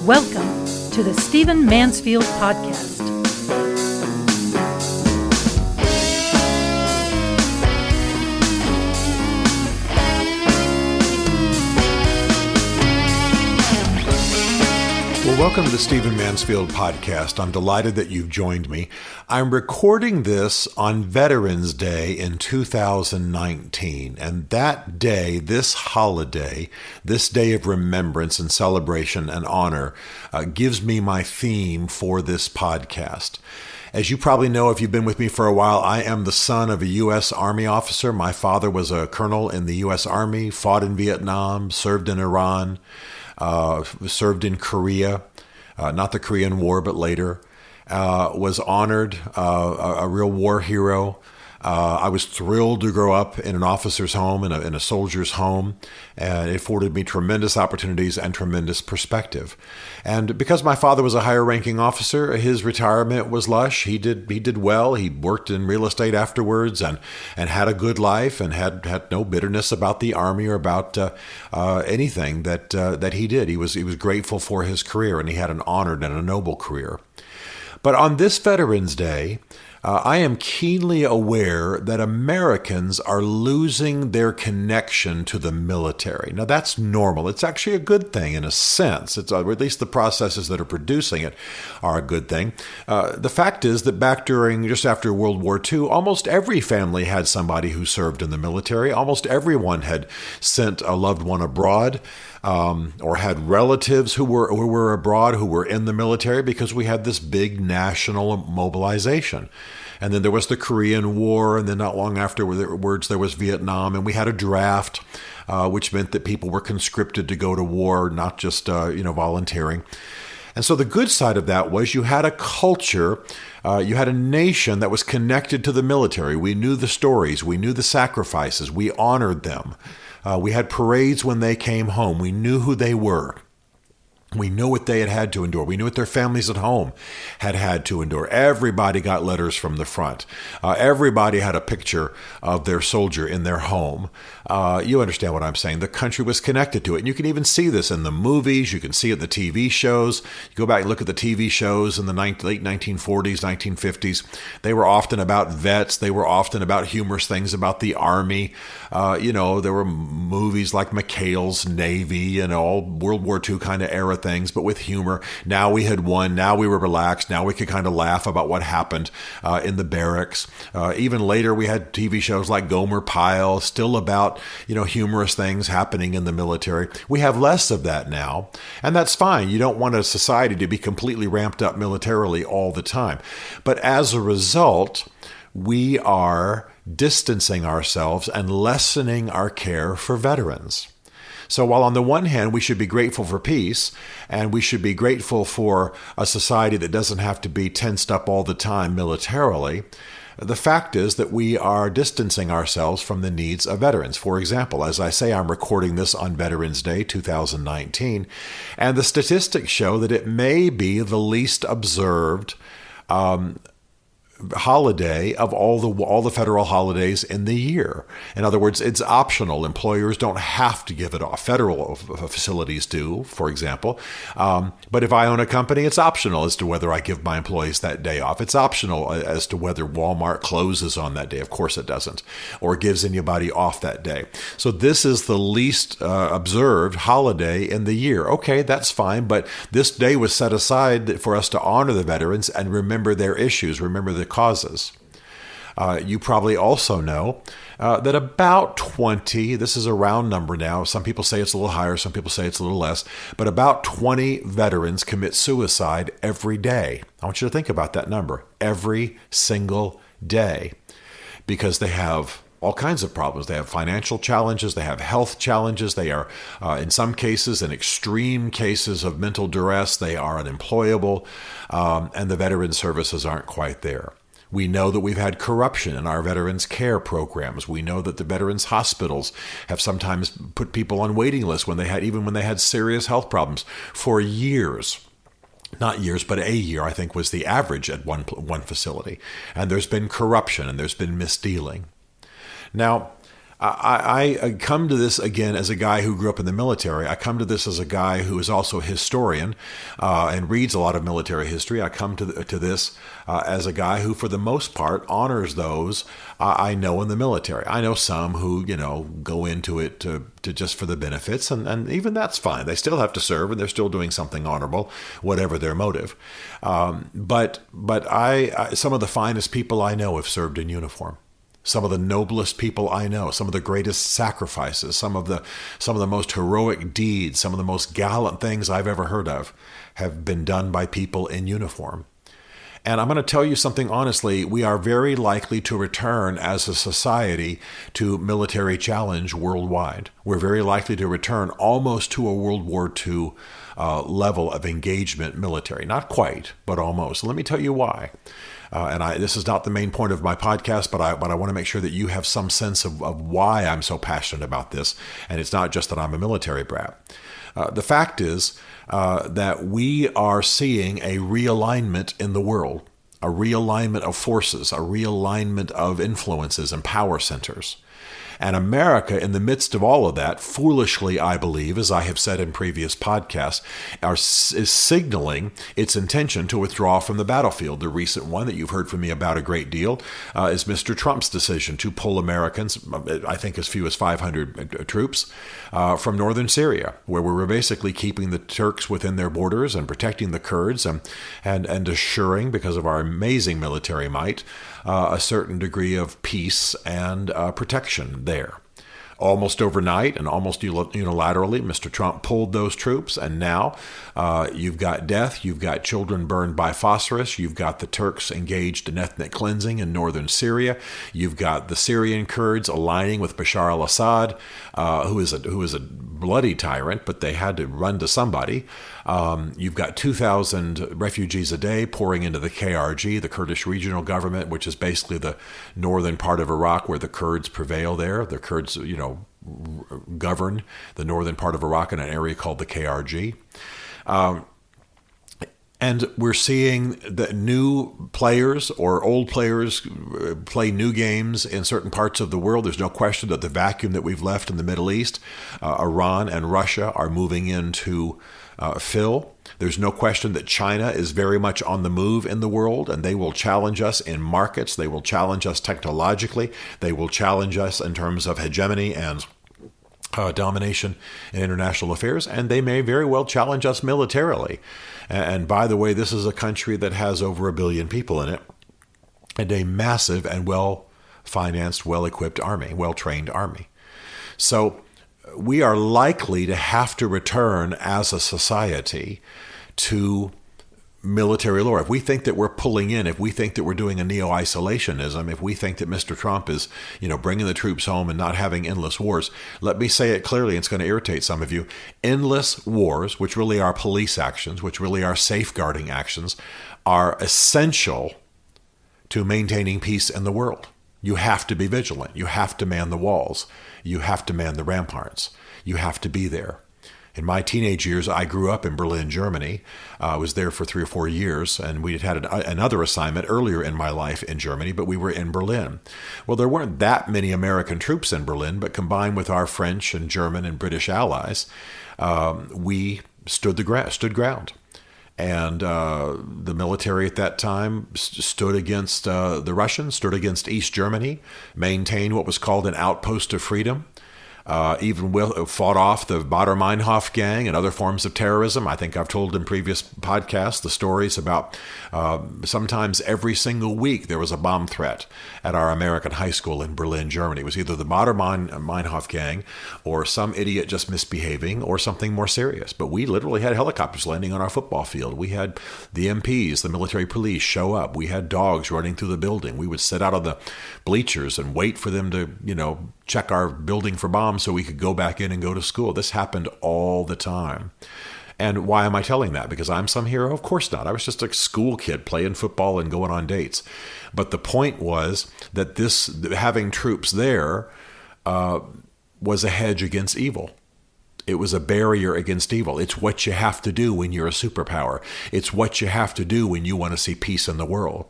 Welcome to the Stephen Mansfield Podcast. Well, welcome to the Stephen Mansfield Podcast. I'm delighted that you've joined me. I'm recording this on Veterans Day in 2019, and that day, this holiday, this day of remembrance and celebration and honor, gives me my theme for this podcast. As you probably know, if you've been with me for a while, I am the son of a U.S. Army officer. My father was a colonel in the U.S. Army, fought in Vietnam, served in Iran, served in Korea, not the Korean War, but later, was honored, a real war hero. I was thrilled to grow up in an officer's home, in a soldier's home, and it afforded me tremendous opportunities and tremendous perspective. And because my father was a higher-ranking officer, his retirement was lush. He did well. He worked in real estate afterwards and had a good life and had no bitterness about the Army or about anything that he did. He was grateful for his career, and he had an honored and a noble career. But on this Veterans Day, I am keenly aware that Americans are losing their connection to the military. Now, that's normal. It's actually a good thing in a sense. Or at least the processes that are producing it are a good thing. The fact is that back just after World War II, almost every family had somebody who served in the military. Almost everyone had sent a loved one abroad. Or had relatives who were abroad who were in the military, because we had this big national mobilization. And then there was the Korean War, and then not long afterwards there was Vietnam, and we had a draft, which meant that people were conscripted to go to war, not just volunteering. And so the good side of that was you had a culture, you had a nation that was connected to the military. We knew the stories, we knew the sacrifices, we honored them. We had parades when they came home. We knew who they were. We knew what they had to endure. We knew what their families at home had to endure. Everybody got letters from the front. Everybody had a picture of their soldier in their home. You understand what I'm saying. The country was connected to it. And you can even see this in the movies. You can see it in the TV shows. You go back and look at the TV shows in the late 1940s, 1950s. They were often about vets. They were often about humorous things about the Army. There were movies like McHale's Navy and all World War II kind of era things, but with humor. Now we had won. Now we were relaxed. Now we could kind of laugh about what happened in the barracks. Even later, we had TV shows like Gomer Pyle, still about humorous things happening in the military. We have less of that now, and that's fine. You don't want a society to be completely ramped up militarily all the time. But as a result, we are distancing ourselves and lessening our care for veterans. So while on the one hand, we should be grateful for peace, and we should be grateful for a society that doesn't have to be tensed up all the time militarily, the fact is that we are distancing ourselves from the needs of veterans. For example, as I say, I'm recording this on Veterans Day 2019, and the statistics show that it may be the least observed holiday of all the federal holidays in the year. In other words, it's optional. Employers don't have to give it off. Federal facilities do, for example. But if I own a company, it's optional as to whether I give my employees that day off. It's optional as to whether Walmart closes on that day. Of course it doesn't. Or gives anybody off that day. So this is the least observed holiday in the year. Okay, that's fine. But this day was set aside for us to honor the veterans and remember their issues, remember the causes. You probably also know that about 20, this is a round number now, some people say it's a little higher, some people say it's a little less, but about 20 veterans commit suicide every day. I want you to think about that number, every single day, because they have all kinds of problems. They have financial challenges, they have health challenges, they are, in some cases, in extreme cases of mental duress, they are unemployable, and the veteran services aren't quite there. We know that we've had corruption in our veterans care programs. We know that the veterans hospitals have sometimes put people on waiting lists when they had serious health problems for years. Not years, but a year, I think, was the average at one facility. And there's been corruption and there's been misdealing. Now, I come to this again as a guy who grew up in the military. I come to this as a guy who is also a historian and reads a lot of military history. I come to this as a guy who, for the most part, honors those I know in the military. I know some who, go into it to just for the benefits, and even that's fine. They still have to serve, and they're still doing something honorable, whatever their motive. But some of the finest people I know have served in uniform. Some of the noblest people I know, some of the greatest sacrifices, some of the most heroic deeds, some of the most gallant things I've ever heard of have been done by people in uniform. And I'm going to tell you something honestly, we are very likely to return as a society to military challenge worldwide. We're very likely to return almost to a World War II level of engagement military. Not quite, but almost. Let me tell you why. This is not the main point of my podcast, but I want to make sure that you have some sense of why I'm so passionate about this. And it's not just that I'm a military brat. The fact is that we are seeing a realignment in the world, a realignment of forces, a realignment of influences and power centers. And America, in the midst of all of that, foolishly, I believe, as I have said in previous podcasts, is signaling its intention to withdraw from the battlefield. The recent one that you've heard from me about a great deal is Mr. Trump's decision to pull Americans, I think as few as 500 troops, from northern Syria, where we were basically keeping the Turks within their borders and protecting the Kurds and assuring, because of our amazing military might, a certain degree of peace and protection there. Almost overnight and almost unilaterally, Mr. Trump pulled those troops, and now you've got death, you've got children burned by phosphorus, you've got the Turks engaged in ethnic cleansing in northern Syria, you've got the Syrian Kurds aligning with Bashar al-Assad, who is a bloody tyrant, but they had to run to somebody. You've got 2,000 refugees a day pouring into the KRG, the Kurdish regional government, which is basically the northern part of Iraq where the Kurds prevail there. The Kurds, govern the northern part of Iraq in an area called the KRG. And we're seeing that new players or old players play new games in certain parts of the world. There's no question that the vacuum that we've left in the Middle East, Iran and Russia are moving in to fill. There's no question that China is very much on the move in the world, and they will challenge us in markets. They will challenge us technologically. They will challenge us in terms of hegemony and domination in international affairs, and they may very well challenge us militarily. And by the way, this is a country that has over 1 billion people in it, and a massive and well-financed, well-equipped army, well-trained army. So we are likely to have to return as a society to military law. If we think that we're pulling in, if we think that we're doing a neo-isolationism, if we think that Mr. Trump is, bringing the troops home and not having endless wars, let me say it clearly, it's going to irritate some of you. Endless wars, which really are police actions, which really are safeguarding actions, are essential to maintaining peace in the world. You have to be vigilant. You have to man the walls. You have to man the ramparts. You have to be there. In my teenage years, I grew up in Berlin, Germany. I was there for 3 or 4 years, and we had another assignment earlier in my life in Germany, but we were in Berlin. Well, there weren't that many American troops in Berlin, but combined with our French and German and British allies, we stood ground. And the military at that time stood against the Russians, stood against East Germany, maintained what was called an outpost of freedom. Even fought off the Baader-Meinhof gang and other forms of terrorism. I think I've told in previous podcasts the stories about sometimes every single week there was a bomb threat at our American high school in Berlin, Germany. It was either the Baader-Meinhof gang or some idiot just misbehaving or something more serious. But we literally had helicopters landing on our football field. We had the MPs, the military police, show up. We had dogs running through the building. We would sit out on the bleachers and wait for them to, check our building for bombs so we could go back in and go to school. This happened all the time. And why am I telling that? Because I'm some hero? Of course not. I was just a school kid playing football and going on dates. But the point was that having troops there was a hedge against evil. It was a barrier against evil. It's what you have to do when you're a superpower. It's what you have to do when you want to see peace in the world.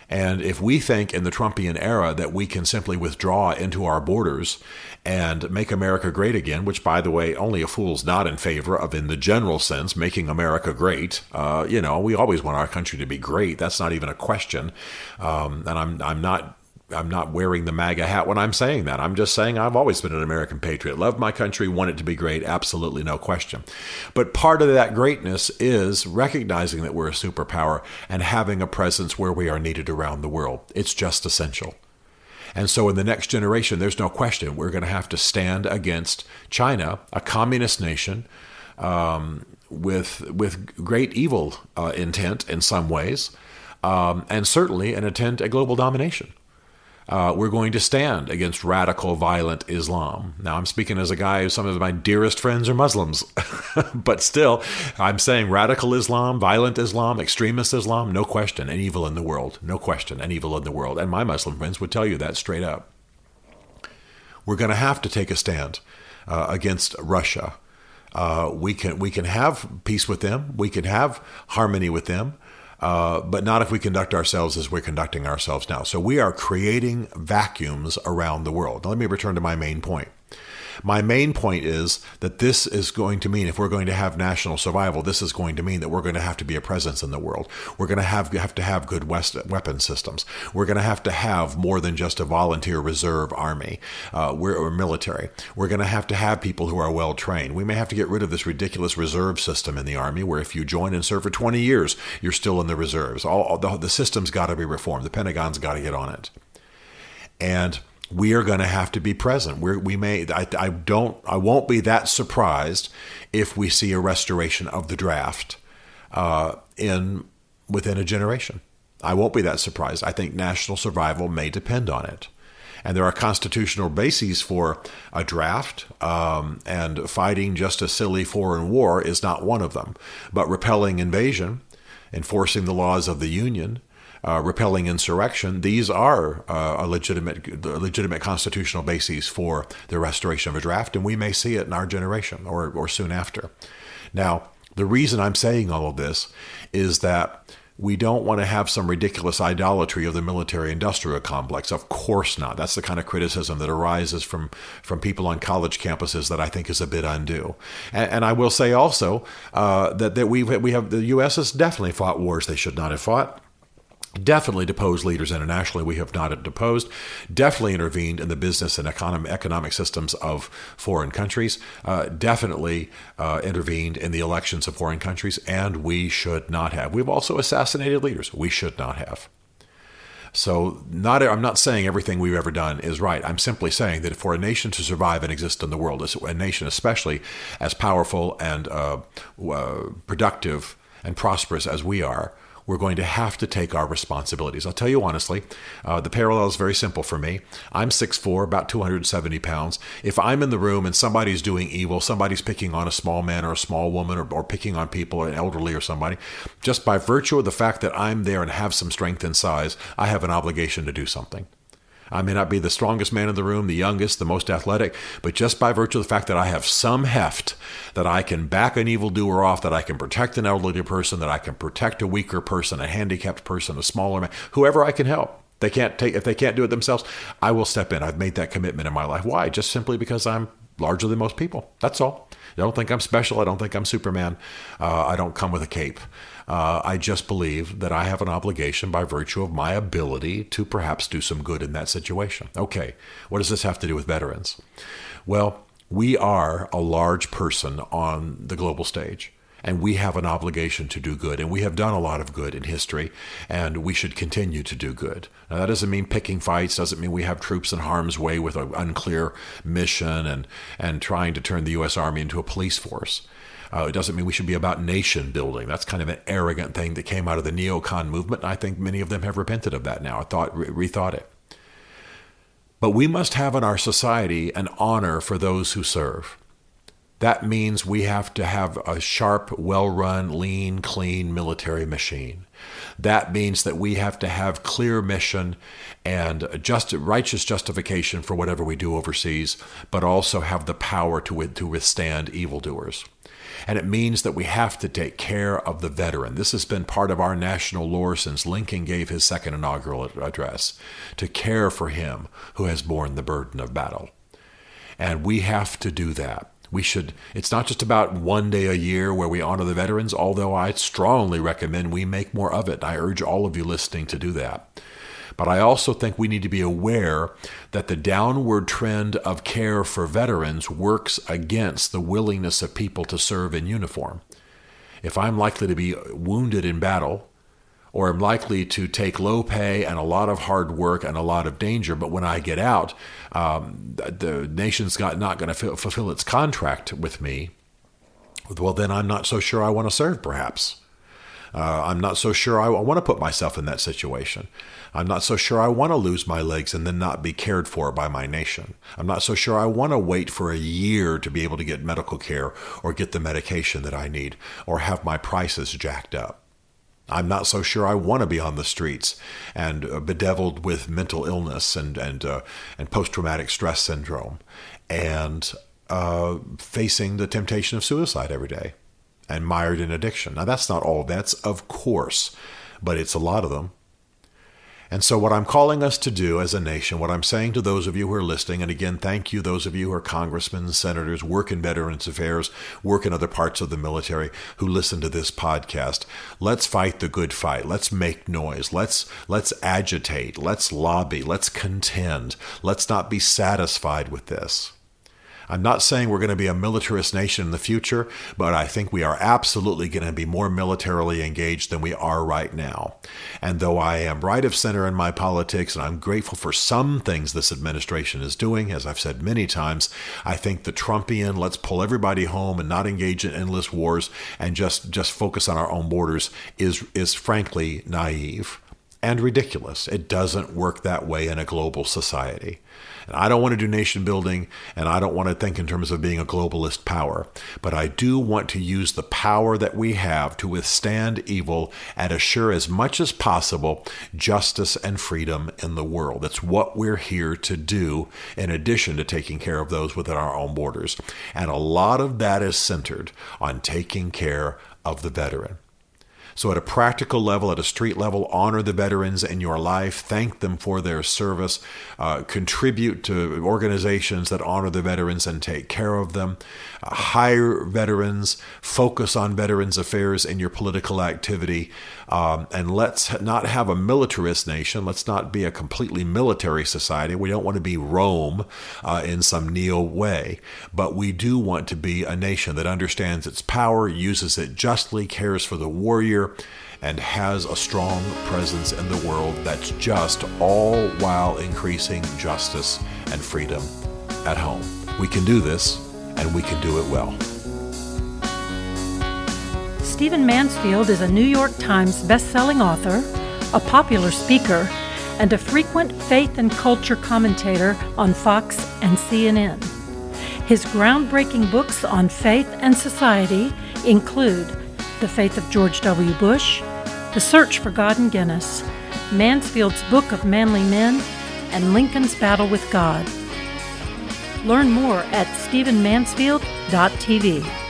And if we think in the Trumpian era that we can simply withdraw into our borders and make America great again, which, by the way, only a fool's not in favor of, in the general sense, making America great. We always want our country to be great. That's not even a question. And I'm not wearing the MAGA hat when I'm saying that. I'm just saying I've always been an American patriot. Love my country, want it to be great, absolutely no question. But part of that greatness is recognizing that we're a superpower and having a presence where we are needed around the world. It's just essential. And so in the next generation, there's no question we're going to have to stand against China, a communist nation with great evil intent in some ways, and certainly an intent at global domination. We're going to stand against radical, violent Islam. Now, I'm speaking as a guy who some of my dearest friends are Muslims, but still, I'm saying radical Islam, violent Islam, extremist Islam, no question, and evil in the world. No question, and evil in the world. And my Muslim friends would tell you that straight up. We're going to have to take a stand against Russia. We can have peace with them. We can have harmony with them. But not if we conduct ourselves as we're conducting ourselves now. So we are creating vacuums around the world. Now, let me return to my main point. My main point is that this is going to mean, if we're going to have national survival, this is going to mean that we're going to have to be a presence in the world. We're going to have to have good weapon systems. We're going to have more than just a volunteer reserve army or military. We're going to have people who are well trained. We may have to get rid of this ridiculous reserve system in the Army, where if you join and serve for 20 years, you're still in the reserves. The system's got to be reformed. The Pentagon's got to get on it. And we are going to have to be present. I won't be that surprised if we see a restoration of the draft within a generation. I won't be that surprised. I think national survival may depend on it. And there are constitutional bases for a draft, and fighting just a silly foreign war is not one of them. But repelling invasion, enforcing the laws of the Union, repelling insurrection, these are legitimate constitutional bases for the restoration of a draft, and we may see it in our generation or soon after. Now, the reason I'm saying all of this is that we don't want to have some ridiculous idolatry of the military-industrial complex. Of course not. That's the kind of criticism that arises from people on college campuses that I think is a bit undue. And I will say also that the U.S. has definitely fought wars they should not have fought. Definitely deposed leaders internationally we have not deposed. Definitely intervened in the business and economic systems of foreign countries. Definitely intervened in the elections of foreign countries, and we should not have. We've also assassinated leaders. We should not have. So I'm not saying everything we've ever done is right. I'm simply saying that for a nation to survive and exist in the world, a nation especially as powerful and productive and prosperous as we are, we're going to have to take our responsibilities. I'll tell you honestly, the parallel is very simple for me. I'm 6'4", about 270 pounds. If I'm in the room and somebody's doing evil, somebody's picking on a small man or a small woman or picking on people, an elderly or somebody, just by virtue of the fact that I'm there and have some strength and size, I have an obligation to do something. I may not be the strongest man in the room, the youngest, the most athletic, but just by virtue of the fact that I have some heft, that I can back an evildoer off, that I can protect an elderly person, that I can protect a weaker person, a handicapped person, a smaller man, whoever I can help. If they can't do it themselves, I will step in. I've made that commitment in my life. Why? Just simply because I'm larger than most people. That's all. I don't think I'm special. I don't think I'm Superman. I don't come with a cape. I just believe that I have an obligation by virtue of my ability to perhaps do some good in that situation. Okay, what does this have to do with veterans? Well, we are a large person on the global stage, and we have an obligation to do good, and we have done a lot of good in history, and we should continue to do good. Now, that doesn't mean picking fights, doesn't mean we have troops in harm's way with an unclear mission and trying to turn the U.S. Army into a police force. It doesn't mean we should be about nation building. That's kind of an arrogant thing that came out of the neocon movement. And I think many of them have repented of that now, rethought it. But we must have in our society an honor for those who serve. That means we have to have a sharp, well-run, lean, clean military machine. That means that we have to have clear mission and righteous justification for whatever we do overseas, but also have the power to withstand evildoers. And it means that we have to take care of the veteran. This has been part of our national lore since Lincoln gave his second inaugural address, to care for him who has borne the burden of battle. And we have to do that. It's not just about one day a year where we honor the veterans, although I strongly recommend we make more of it. I urge all of you listening to do that. But I also think we need to be aware that the downward trend of care for veterans works against the willingness of people to serve in uniform. If I'm likely to be wounded in battle, or am likely to take low pay and a lot of hard work and a lot of danger, but when I get out, the nation's not going to fulfill its contract with me, well, then I'm not so sure I want to serve, perhaps. I'm not so sure I want to put myself in that situation. I'm not so sure I want to lose my legs and then not be cared for by my nation. I'm not so sure I want to wait for a year to be able to get medical care or get the medication that I need or have my prices jacked up. I'm not so sure I want to be on the streets and bedeviled with mental illness and post-traumatic stress syndrome and facing the temptation of suicide every day and mired in addiction. Now, that's not all vets, of course, but it's a lot of them. And so what I'm calling us to do as a nation, what I'm saying to those of you who are listening, and again, thank you, those of you who are congressmen, senators, work in Veterans Affairs, work in other parts of the military, who listen to this podcast. Let's fight the good fight. Let's make noise. Let's agitate. Let's lobby. Let's contend. Let's not be satisfied with this. I'm not saying we're going to be a militarist nation in the future, but I think we are absolutely going to be more militarily engaged than we are right now. And though I am right of center in my politics, and I'm grateful for some things this administration is doing, as I've said many times, I think the Trumpian, let's pull everybody home and not engage in endless wars and just focus on our own borders is frankly naive and ridiculous. It doesn't work that way in a global society. And I don't want to do nation building, and I don't want to think in terms of being a globalist power. But I do want to use the power that we have to withstand evil and assure as much as possible justice and freedom in the world. That's what we're here to do, in addition to taking care of those within our own borders. And a lot of that is centered on taking care of the veteran. So at a practical level, at a street level, honor the veterans in your life, thank them for their service, contribute to organizations that honor the veterans and take care of them, hire veterans, focus on veterans affairs in your political activity, and let's not have a militarist nation. Let's not be a completely military society. We don't want to be Rome in some neo way, but we do want to be a nation that understands its power, uses it justly, cares for the warrior, and has a strong presence in the world that's just, all while increasing justice and freedom at home. We can do this, and we can do it well. Stephen Mansfield is a New York Times best-selling author, a popular speaker, and a frequent faith and culture commentator on Fox and CNN. His groundbreaking books on faith and society include The Faith of George W. Bush, The Search for God in Guinness, Mansfield's Book of Manly Men, and Lincoln's Battle with God. Learn more at stephenmansfield.tv.